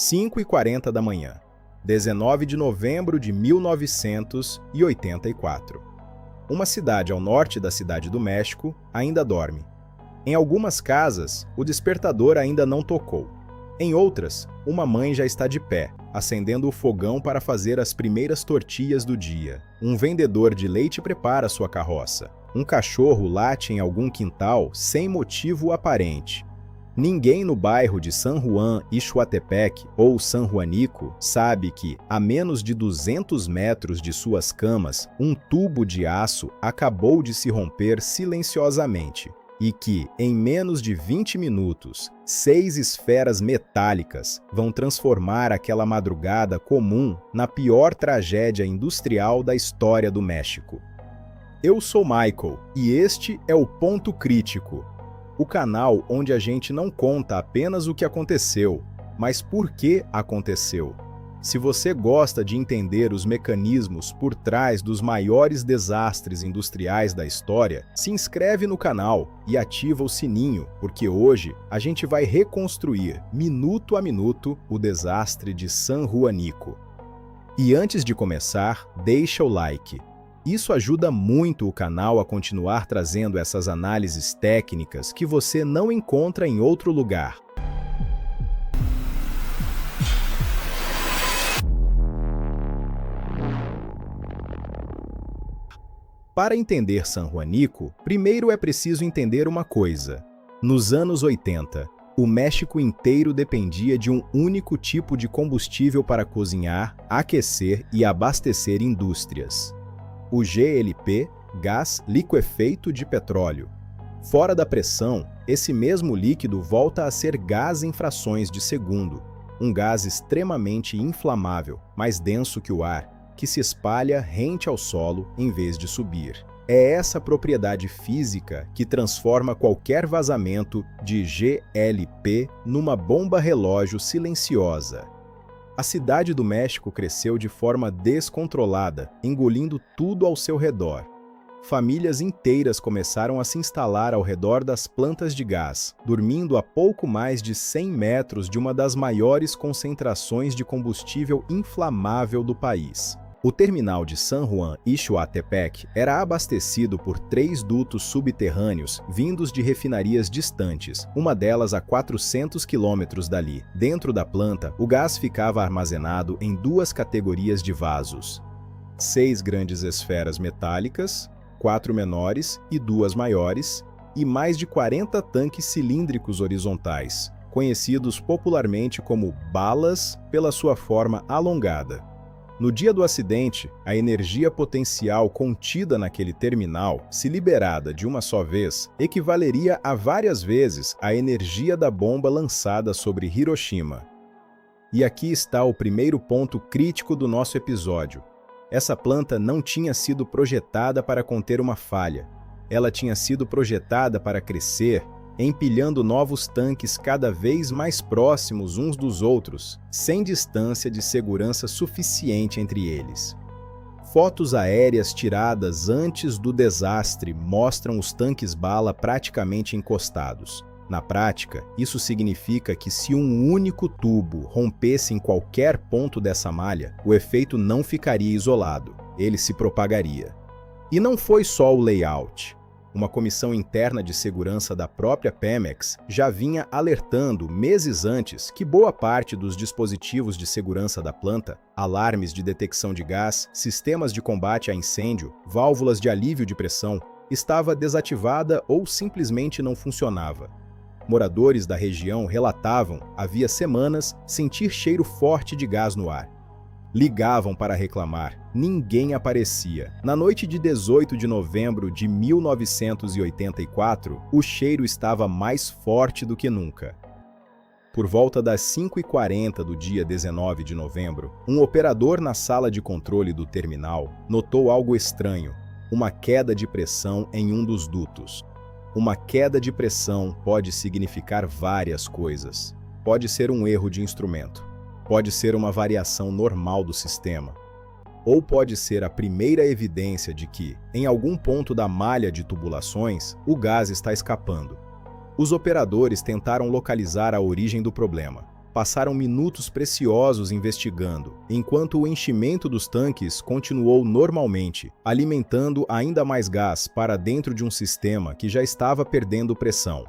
5h40 da manhã, 19 de novembro de 1984. Uma cidade ao norte da Cidade do México ainda dorme. Em algumas casas, o despertador ainda não tocou. Em outras, uma mãe já está de pé, acendendo o fogão para fazer as primeiras tortilhas do dia. Um vendedor de leite prepara sua carroça. Um cachorro late em algum quintal sem motivo aparente. Ninguém no bairro de San Juan Ixuatepec ou San Juanico sabe que, a menos de 200 metros de suas camas, um tubo de aço acabou de se romper silenciosamente e que, em menos de 20 minutos, 6 esferas metálicas vão transformar aquela madrugada comum na pior tragédia industrial da história do México. Eu sou Michael e este é o Ponto Crítico, o canal onde a gente não conta apenas o que aconteceu, mas por que aconteceu. Se você gosta de entender os mecanismos por trás dos maiores desastres industriais da história, se inscreve no canal e ativa o sininho, porque hoje a gente vai reconstruir, minuto a minuto, o desastre de San Juanico. E antes de começar, deixa o like. Isso ajuda muito o canal a continuar trazendo essas análises técnicas que você não encontra em outro lugar. Para entender San Juanico, primeiro é preciso entender uma coisa. Nos anos 80, o México inteiro dependia de um único tipo de combustível para cozinhar, aquecer e abastecer indústrias. O GLP, gás liquefeito de petróleo. Fora da pressão, esse mesmo líquido volta a ser gás em frações de segundo, um gás extremamente inflamável, mais denso que o ar, que se espalha rente ao solo em vez de subir. É essa propriedade física que transforma qualquer vazamento de GLP numa bomba-relógio silenciosa. A Cidade do México cresceu de forma descontrolada, engolindo tudo ao seu redor. Famílias inteiras começaram a se instalar ao redor das plantas de gás, dormindo a pouco mais de 100 metros de uma das maiores concentrações de combustível inflamável do país. O terminal de San Juan Ixuatepec era abastecido por 3 dutos subterrâneos vindos de refinarias distantes, uma delas a 400 quilômetros dali. Dentro da planta, o gás ficava armazenado em 2 categorias de vasos. 6 grandes esferas metálicas, 4 menores e 2 maiores, e mais de 40 tanques cilíndricos horizontais, conhecidos popularmente como balas pela sua forma alongada. No dia do acidente, a energia potencial contida naquele terminal, se liberada de uma só vez, equivaleria a várias vezes a energia da bomba lançada sobre Hiroshima. E aqui está o primeiro ponto crítico do nosso episódio. Essa planta não tinha sido projetada para conter uma falha. Ela tinha sido projetada para crescer, empilhando novos tanques cada vez mais próximos uns dos outros, sem distância de segurança suficiente entre eles. Fotos aéreas tiradas antes do desastre mostram os tanques-bala praticamente encostados. Na prática, isso significa que se um único tubo rompesse em qualquer ponto dessa malha, o efeito não ficaria isolado, ele se propagaria. E não foi só o layout. Uma comissão interna de segurança da própria Pemex já vinha alertando meses antes que boa parte dos dispositivos de segurança da planta, alarmes de detecção de gás, sistemas de combate a incêndio, válvulas de alívio de pressão, estava desativada ou simplesmente não funcionava. Moradores da região relatavam, havia semanas, sentir cheiro forte de gás no ar. Ligavam para reclamar, ninguém aparecia. Na noite de 18 de novembro de 1984, o cheiro estava mais forte do que nunca. Por volta das 5h40 do dia 19 de novembro, um operador na sala de controle do terminal notou algo estranho, uma queda de pressão em um dos dutos. Uma queda de pressão pode significar várias coisas. Pode ser um erro de instrumento. Pode ser uma variação normal do sistema. Ou pode ser a primeira evidência de que, em algum ponto da malha de tubulações, o gás está escapando. Os operadores tentaram localizar a origem do problema. passaram minutos preciosos investigando, enquanto o enchimento dos tanques continuou normalmente, alimentando ainda mais gás para dentro de um sistema que já estava perdendo pressão.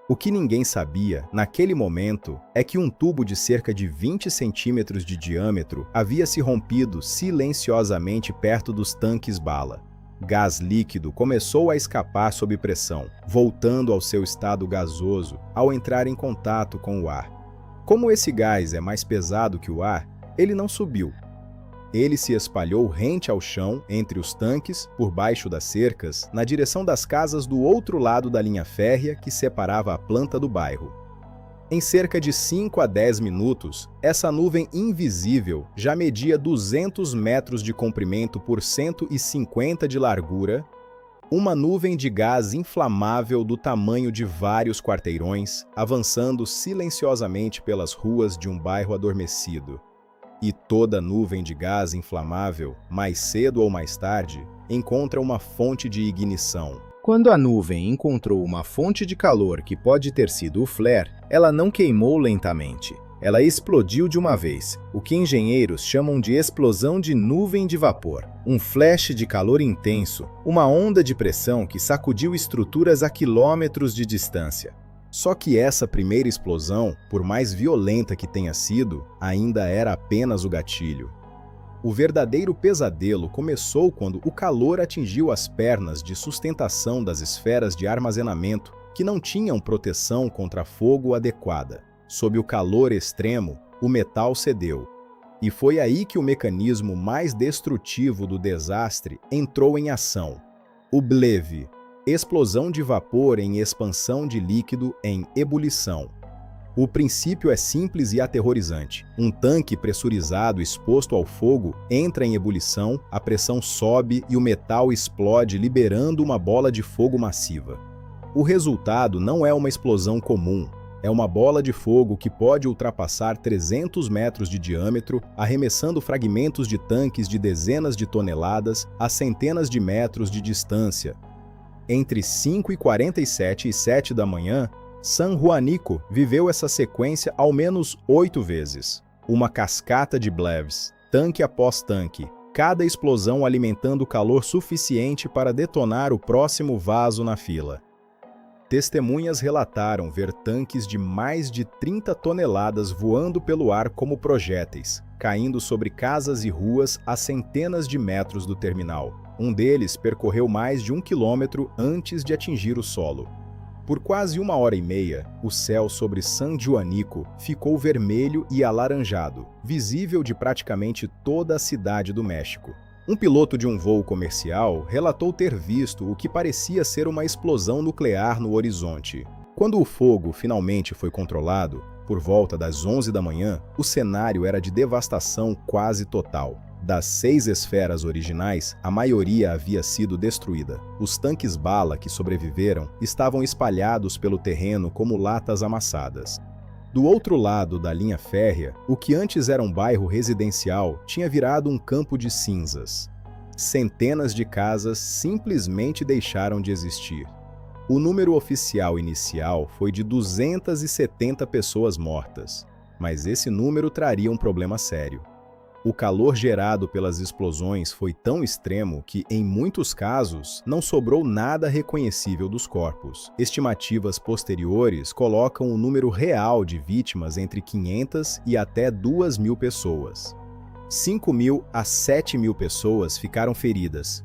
O que ninguém sabia, naquele momento, é que um tubo de cerca de 20 centímetros de diâmetro havia se rompido silenciosamente perto dos tanques bala. Gás líquido começou a escapar sob pressão, voltando ao seu estado gasoso ao entrar em contato com o ar. Como esse gás é mais pesado que o ar, ele não subiu. Ele se espalhou rente ao chão, entre os tanques, por baixo das cercas, na direção das casas do outro lado da linha férrea que separava a planta do bairro. Em cerca de 5 a 10 minutos, essa nuvem invisível já media 200 metros de comprimento por 150 de largura, uma nuvem de gás inflamável do tamanho de vários quarteirões, avançando silenciosamente pelas ruas de um bairro adormecido. E toda nuvem de gás inflamável, mais cedo ou mais tarde, encontra uma fonte de ignição. Quando a nuvem encontrou uma fonte de calor que pode ter sido o flare, ela não queimou lentamente. Ela explodiu de uma vez, o que engenheiros chamam de explosão de nuvem de vapor. Um flash de calor intenso, uma onda de pressão que sacudiu estruturas a quilômetros de distância. Só que essa primeira explosão, por mais violenta que tenha sido, ainda era apenas o gatilho. O verdadeiro pesadelo começou quando o calor atingiu as pernas de sustentação das esferas de armazenamento que não tinham proteção contra fogo adequada. Sob o calor extremo, o metal cedeu. E foi aí que o mecanismo mais destrutivo do desastre entrou em ação. O BLEVE, explosão de vapor em expansão de líquido em ebulição. O princípio é simples e aterrorizante. Um tanque pressurizado exposto ao fogo entra em ebulição, a pressão sobe e o metal explode, liberando uma bola de fogo massiva. O resultado não é uma explosão comum. É uma bola de fogo que pode ultrapassar 300 metros de diâmetro, arremessando fragmentos de tanques de dezenas de toneladas a centenas de metros de distância. Entre 5h47 e 7 da manhã, San Juanico viveu essa sequência ao menos 8 vezes. Uma cascata de BLEVs, tanque após tanque, cada explosão alimentando calor suficiente para detonar o próximo vaso na fila. Testemunhas relataram ver tanques de mais de 30 toneladas voando pelo ar como projéteis, caindo sobre casas e ruas a centenas de metros do terminal. Um deles percorreu mais de 1 quilômetro antes de atingir o solo. Por quase 1h30, o céu sobre San Juanico ficou vermelho e alaranjado, visível de praticamente toda a cidade do México. Um piloto de um voo comercial relatou ter visto o que parecia ser uma explosão nuclear no horizonte. Quando o fogo finalmente foi controlado, por volta das 11 da manhã, o cenário era de devastação quase total. Das 6 esferas originais, a maioria havia sido destruída. Os tanques bala que sobreviveram estavam espalhados pelo terreno como latas amassadas. Do outro lado da linha férrea, o que antes era um bairro residencial tinha virado um campo de cinzas. Centenas de casas simplesmente deixaram de existir. O número oficial inicial foi de 270 pessoas mortas, mas esse número traria um problema sério. O calor gerado pelas explosões foi tão extremo que, em muitos casos, não sobrou nada reconhecível dos corpos. Estimativas posteriores colocam o número real de vítimas entre 500 e até 2.000 pessoas. 5.000 a 7.000 pessoas ficaram feridas,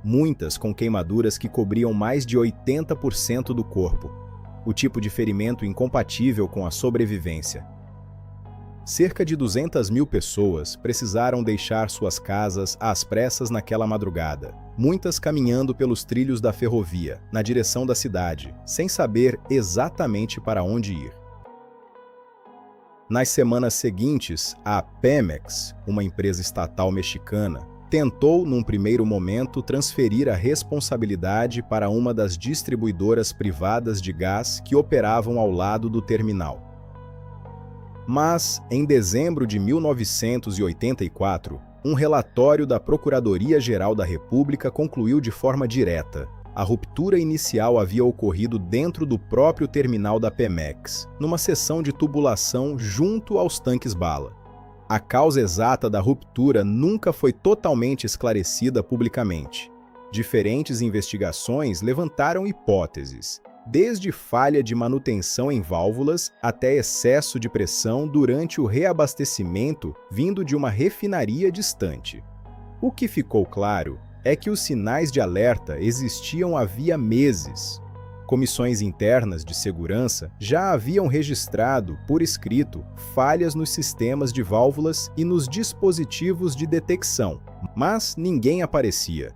muitas com queimaduras que cobriam mais de 80% do corpo, o tipo de ferimento incompatível com a sobrevivência. Cerca de 200.000 pessoas precisaram deixar suas casas às pressas naquela madrugada, muitas caminhando pelos trilhos da ferrovia, na direção da cidade, sem saber exatamente para onde ir. Nas semanas seguintes, a Pemex, uma empresa estatal mexicana, tentou, num primeiro momento, transferir a responsabilidade para uma das distribuidoras privadas de gás que operavam ao lado do terminal. Mas, em dezembro de 1984, um relatório da Procuradoria-Geral da República concluiu de forma direta: A ruptura inicial havia ocorrido dentro do próprio terminal da Pemex, numa seção de tubulação junto aos tanques-bala. A causa exata da ruptura nunca foi totalmente esclarecida publicamente. Diferentes investigações levantaram hipóteses, desde falha de manutenção em válvulas até excesso de pressão durante o reabastecimento vindo de uma refinaria distante. O que ficou claro é que os sinais de alerta existiam havia meses. Comissões internas de segurança já haviam registrado, por escrito, falhas nos sistemas de válvulas e nos dispositivos de detecção, mas ninguém aparecia.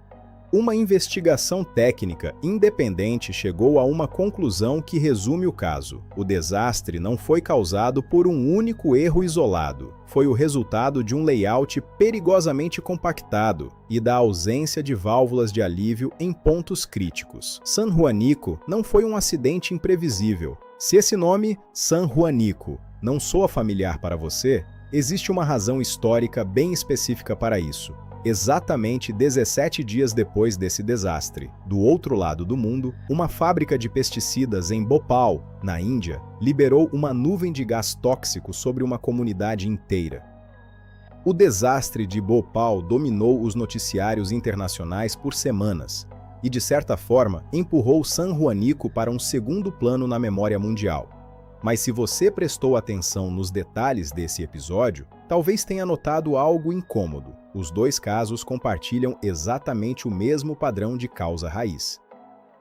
Uma investigação técnica independente chegou a uma conclusão que resume o caso. O desastre não foi causado por um único erro isolado. Foi o resultado de um layout perigosamente compactado e da ausência de válvulas de alívio em pontos críticos. San Juanico não foi um acidente imprevisível. Se esse nome, San Juanico, não soa familiar para você, existe uma razão histórica bem específica para isso. Exatamente 17 dias depois desse desastre, do outro lado do mundo, uma fábrica de pesticidas em Bhopal, na Índia, liberou uma nuvem de gás tóxico sobre uma comunidade inteira. O desastre de Bhopal dominou os noticiários internacionais por semanas e, de certa forma, empurrou San Juanico para um segundo plano na memória mundial. Mas se você prestou atenção nos detalhes desse episódio, talvez tenha notado algo incômodo. Os dois casos compartilham exatamente o mesmo padrão de causa raiz.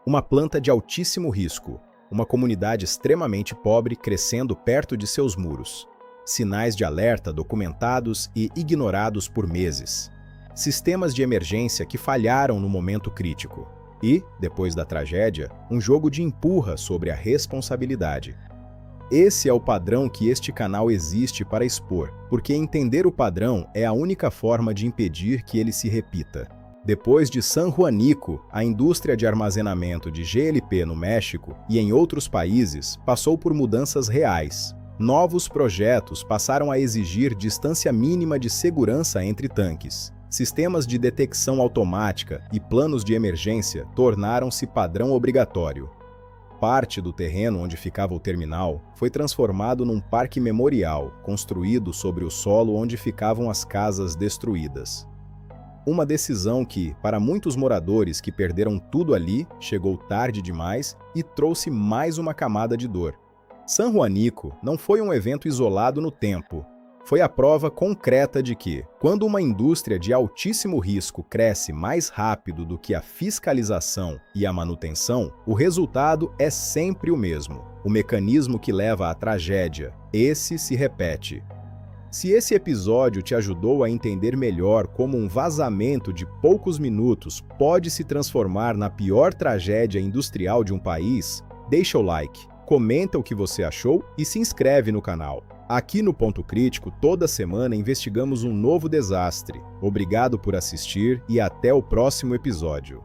Uma planta de altíssimo risco, uma comunidade extremamente pobre crescendo perto de seus muros. Sinais de alerta documentados e ignorados por meses. Sistemas de emergência que falharam no momento crítico. E, depois da tragédia, um jogo de empurra sobre a responsabilidade. Esse é o padrão que este canal existe para expor, porque entender o padrão é a única forma de impedir que ele se repita. Depois de San Juanico, a indústria de armazenamento de GLP no México e em outros países passou por mudanças reais. Novos projetos passaram a exigir distância mínima de segurança entre tanques. Sistemas de detecção automática e planos de emergência tornaram-se padrão obrigatório. Parte do terreno onde ficava o terminal foi transformado num parque memorial, construído sobre o solo onde ficavam as casas destruídas. Uma decisão que, para muitos moradores que perderam tudo ali, chegou tarde demais e trouxe mais uma camada de dor. San Juanico não foi um evento isolado no tempo. Foi a prova concreta de que, quando uma indústria de altíssimo risco cresce mais rápido do que a fiscalização e a manutenção, o resultado é sempre o mesmo. O mecanismo que leva à tragédia, esse se repete. Se esse episódio te ajudou a entender melhor como um vazamento de poucos minutos pode se transformar na pior tragédia industrial de um país, deixa o like, comenta o que você achou e se inscreve no canal. Aqui no Ponto Crítico, toda semana investigamos um novo desastre. Obrigado por assistir e até o próximo episódio.